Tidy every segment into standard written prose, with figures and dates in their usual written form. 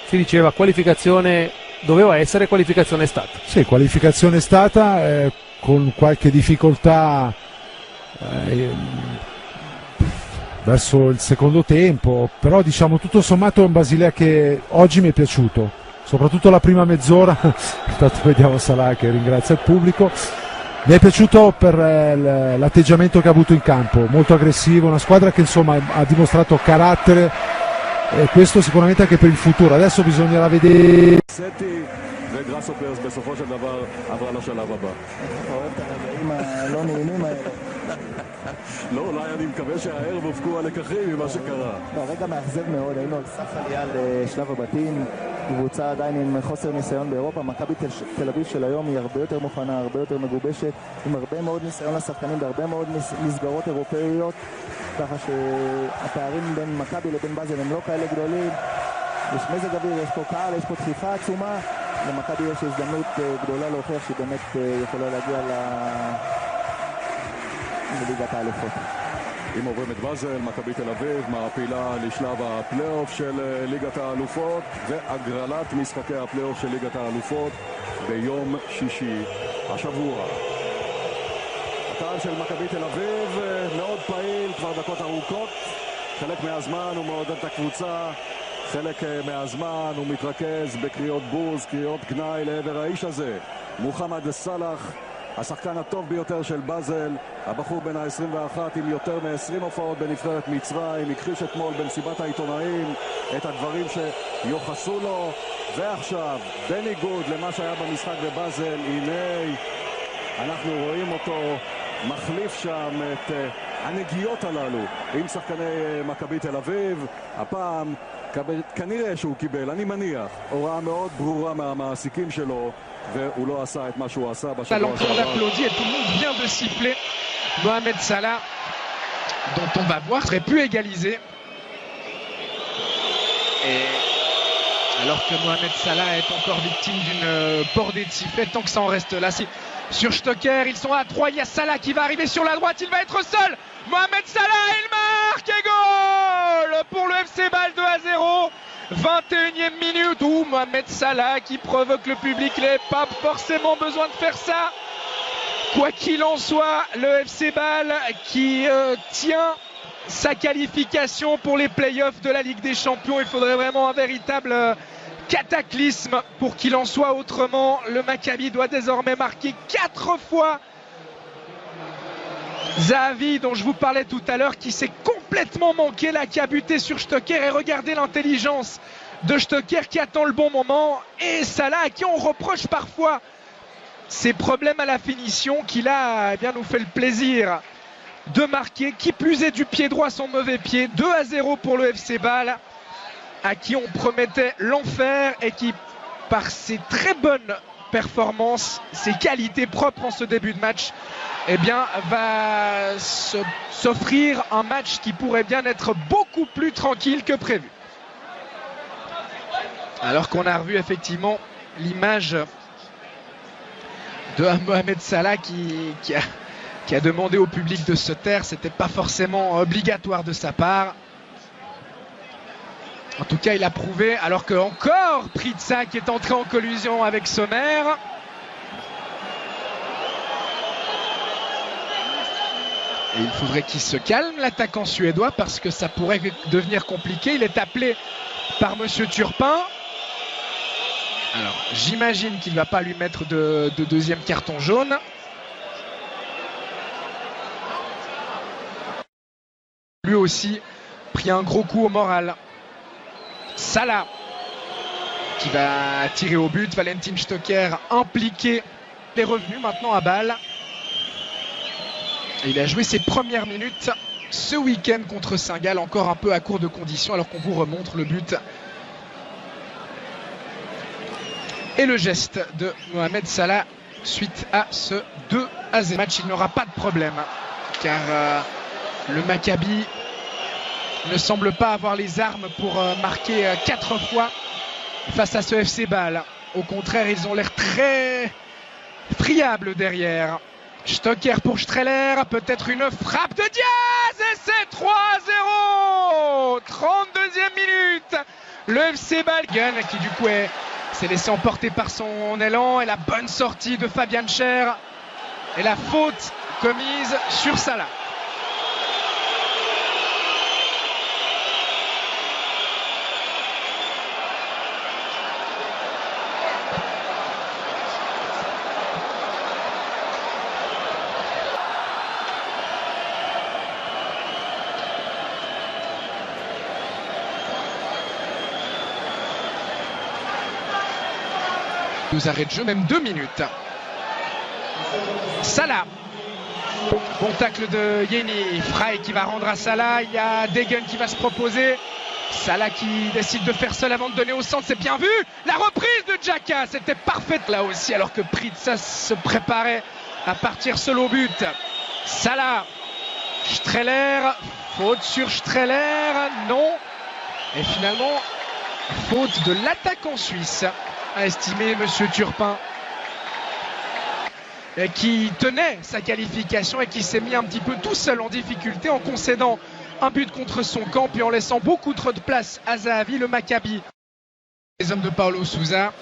Si diceva qualificazione, doveva essere, qualificazione è stata. Sì, qualificazione è stata, con qualche difficoltà verso il secondo tempo, però diciamo tutto sommato è un Basilea che oggi mi è piaciuto, soprattutto la prima mezz'ora. Intanto vediamo Salah che ringrazia il pubblico. Mi è piaciuto per l'atteggiamento che ha avuto in campo, molto aggressivo, una squadra che insomma ha dimostrato carattere, e questo sicuramente anche per il futuro. Adesso bisognerà vedere. וגראסהופרס בסופו של דבר עברה לשלב הבא. אתה אוהב את הרגעים הלא נעימים האלה. לא, אולי אני מקווה שהערב הופקו הלקחים ממה שקרה. רגע מאכזב מאוד, היינו על סף עלייה לשלב הבתים, קבוצה עדיין עם חוסר ניסיון באירופה. מכבי תל אביב של היום היא הרבה יותר מוכנה, הרבה יותר מגובשת, עם הרבה מאוד ניסיון לשחקנים בהרבה מאוד מסגרות אירופאיות, ככה שהפערים בין מכבי לבין באזל הם לא כאלה גדולים. יש מזג אוויר, יש פה קהל, יש פה דחיפה עצומה. למכבי יש הזדמנות גדולה להוכיח שהיא באמת יכולה להגיע לליגת האלופות. אם עוברים את באזל, מכבי תל אביב מעפילה לשלב הפלייאוף של ליגת האלופות והגרלת משחקי הפלייאוף של ליגת האלופות ביום שישי השבוע. הקהל של מכבי תל אביב מאוד פעיל כבר דקות ארוכות, חלק מהזמן הוא מעודד את הקבוצה, חלק מהזמן הוא מתרכז בקריאות בוז, קריאות גנאי לעבר האיש הזה, מוחמד סלאח, השחקן הטוב ביותר של באזל, הבחור בן ה-21 עם יותר מ-20 הופעות בנבחרת מצרים, הכחיש אתמול במסיבת העיתונאים את הדברים שיוחסו לו, ועכשיו בניגוד למה שהיה במשחק בבאזל, הנה אנחנו רואים אותו מחליף שם את הנגיעות הללו עם שחקני מכבי תל אביב. הפעם כנראה שהוא קיבל, אני מניח, הוראה מאוד ברורה מהמעסיקים שלו, והוא לא עשה את מה שהוא עשה בשבוע שעבר. Tout le monde applaudit et tout le monde vient de siffler Mohamed Salah, dont on va voir aurait pu égaliser. Et alors que Mohamed Salah est encore victime d'une bordée de sifflets, tant que ça en reste là, sur Stocker, ils sont à 3, il y a Salah qui va arriver sur la droite, il va être seul. Mohamed Salah, il marque et goal pour le FC Bâle 2-0. 21e minute où Mohamed Salah qui provoque le public, il n'avait pas forcément besoin de faire ça. Quoi qu'il en soit, le FC Bâle qui tient sa qualification pour les playoffs de la Ligue des Champions. Il faudrait vraiment un véritable cataclysme pour qu'il en soit autrement. Le Maccabi doit désormais marquer 4 fois. Zahavi, dont je vous parlais tout à l'heure, qui s'est complètement manqué là, qui a buté sur Stocker, et regardez l'intelligence de Stocker qui attend le bon moment, et Salah à qui on reproche parfois ses problèmes à la finition, qui là eh bien, nous fait le plaisir de marquer, qui plus est du pied droit son mauvais pied. 2-0 pour le FC Bâle, à qui on promettait l'enfer et qui, par ses très bonnes performances, ses qualités propres en ce début de match, eh bien, va s'offrir un match qui pourrait bien être beaucoup plus tranquille que prévu. Alors qu'on a revu effectivement l'image de Mohamed Salah qui a demandé au public de se taire, c'était pas forcément obligatoire de sa part. En tout cas, il a prouvé, alors que encore Pritsa qui est entré en collusion avec Sommer. Et il faudrait qu'il se calme, l'attaquant suédois, parce que ça pourrait devenir compliqué. Il est appelé par Monsieur Turpin. Alors, j'imagine qu'il ne va pas lui mettre de deuxième carton jaune. Lui aussi pris un gros coup au moral. Salah qui va tirer au but. Valentin Stocker impliqué. Il est revenu maintenant à Bâle. Il a joué ses premières minutes ce week-end contre Saint-Gall, encore un peu à court de conditions, alors qu'on vous remontre le but. Et le geste de Mohamed Salah suite à ce 2-0 match. Il n'aura pas de problème, car le Maccabi ne semble pas avoir les armes pour marquer 4 fois face à ce FC Bâle. Au contraire, ils ont l'air très friables derrière. Stocker pour Streller, peut-être une frappe de Diaz et c'est 3-0. 32e minute, Le FC Balgan qui du coup s'est laissé emporter par son élan, et la bonne sortie de Fabian Schär et la faute commise sur Salah. Nous arrêt de jeu, même 2 minutes. Salah. Bon tacle de Yeni. Frey qui va rendre à Salah. Il y a Degen qui va se proposer. Salah qui décide de faire seul avant de donner au centre. C'est bien vu. La reprise de Xhaka. C'était parfaite là aussi, alors que Pritsas se préparait à partir seul au but. Salah. Streller. Faute sur Streller. Non. Et finalement, faute de l'attaquant suisse, a estimé Monsieur Turpin, qui tenait sa qualification et qui s'est mis un petit peu tout seul en difficulté en concédant un but contre son camp puis en laissant beaucoup trop de place à Zahavi, le Maccabi. Les hommes de Paulo Sousa,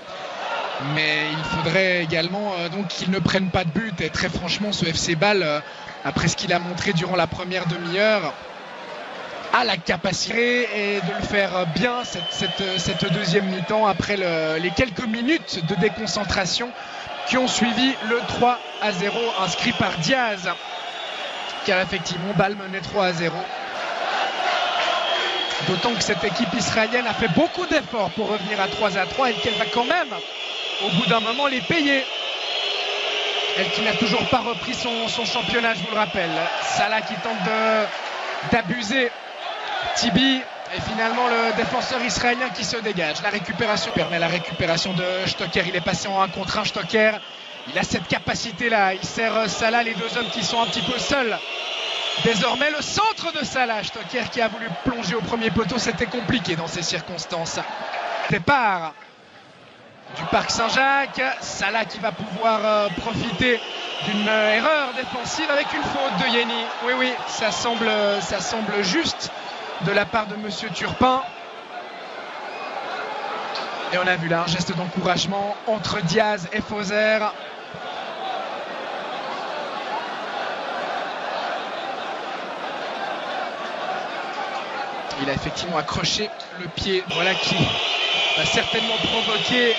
mais il faudrait également donc qu'ils ne prennent pas de but. Et très franchement, ce FC Bâle, après ce qu'il a montré durant la première demi-heure, a la capacité et de le faire bien cette deuxième mi-temps après les quelques minutes de déconcentration qui ont suivi le 3-0 inscrit par Diaz, car effectivement Bâle menait 3-0. D'autant que cette équipe israélienne a fait beaucoup d'efforts pour revenir à 3-3 et qu'elle va quand même au bout d'un moment les payer. Elle qui n'a toujours pas repris son championnat, je vous le rappelle. Salah qui tente d'abuser Tibi, et finalement le défenseur israélien qui se dégage. La récupération permet la récupération de Stocker. Il est passé en 1 contre 1. Stocker, il a cette capacité là. Il sert Salah, les deux hommes qui sont un petit peu seuls. Désormais le centre de Salah. Stocker qui a voulu plonger au premier poteau, c'était compliqué dans ces circonstances. Départ du Parc Saint-Jacques. Salah qui va pouvoir profiter d'une erreur défensive avec une faute de Yeni. Oui, ça semble juste de la part de Monsieur Turpin. Et on a vu là un geste d'encouragement entre Diaz et Fauser. Il a effectivement accroché le pied, voilà, qui va certainement provoquer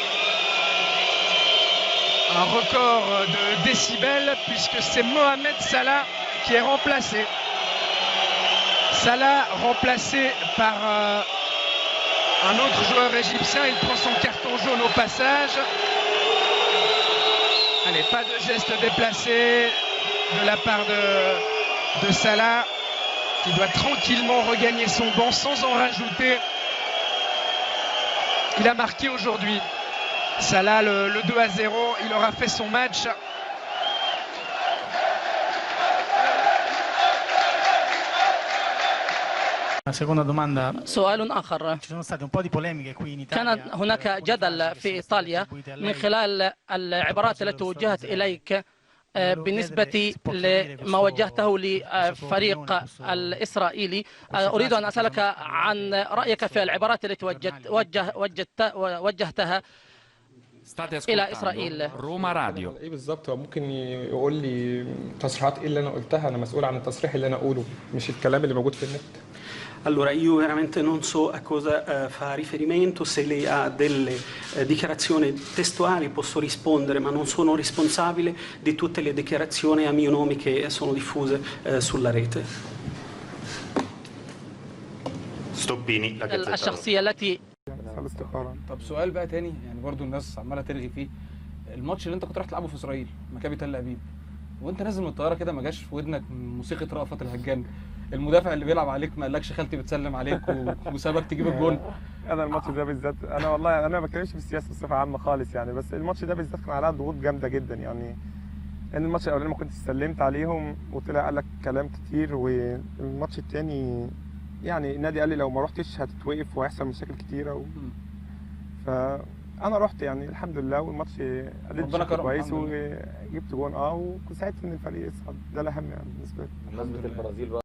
un record de décibels, puisque c'est Mohamed Salah qui est remplacé. Salah remplacé par un autre joueur égyptien. Il prend son carton jaune au passage. Allez, pas de geste déplacé de la part de Salah, qui doit tranquillement regagner son banc sans en rajouter. Il a marqué aujourd'hui. Salah, le 2-0, il aura fait son match. Seconda domanda. سؤال آخر. Ci sono state un po' di polemiche qui in Italia. كانت هناك جدل في إيطاليا من خلال العبارات التي وجهت إليك بالنسبة لما وجهته لفريق الإسرائيلي. أريد أن أسألك عن رأيك في العبارات التي وجهتها إلى إسرائيل. روما راديو. ايه بالظبط؟ هو ممكن يقول لي تصريحات ايه اللي انا قلتها؟ انا مسؤول عن التصريح اللي انا اقوله، مش الكلام اللي موجود في النت. Allora, io veramente non so a cosa fa riferimento. Se lei ha delle dichiarazioni testuali posso rispondere, ma non sono responsabile di tutte le dichiarazioni a mio nome che sono diffuse sulla rete. Stoppini, la Gazzetta. الشخصية التي طب سؤال بقى تاني، يعني برضو الناس عماله ترغي فيه. الماتش اللي انت كنت رايح تلعبه في اسرائيل، مكابي تل ابيب، وانت نازل من الطياره كده ما جاش في ودنك موسيقى رأفت الهجان؟ المدافع اللي بيلعب عليك ما قالكش خالتي بتسلم عليك وسابك تجيب الجون؟ انا الماتش ده بالذات، انا والله انا ما بتكلمش في السياسه بصفه عامه خالص يعني، بس الماتش ده بالذات كان عليها ضغوط جامده جدا يعني. لان الماتش الاولاني ما كنتش سلمت عليهم وطلع قال لك كلام كتير، والماتش الثاني يعني النادي قال لي لو ما رحتش هتتوقف وهيحصل مشاكل كتيره فانا رحت يعني الحمد لله، والماتش اديت كويس وجبت جون وساعدت ان الفريق يصعد. ده الاهم يعني بالنسبه لي. بمناسبه البرازيل بقى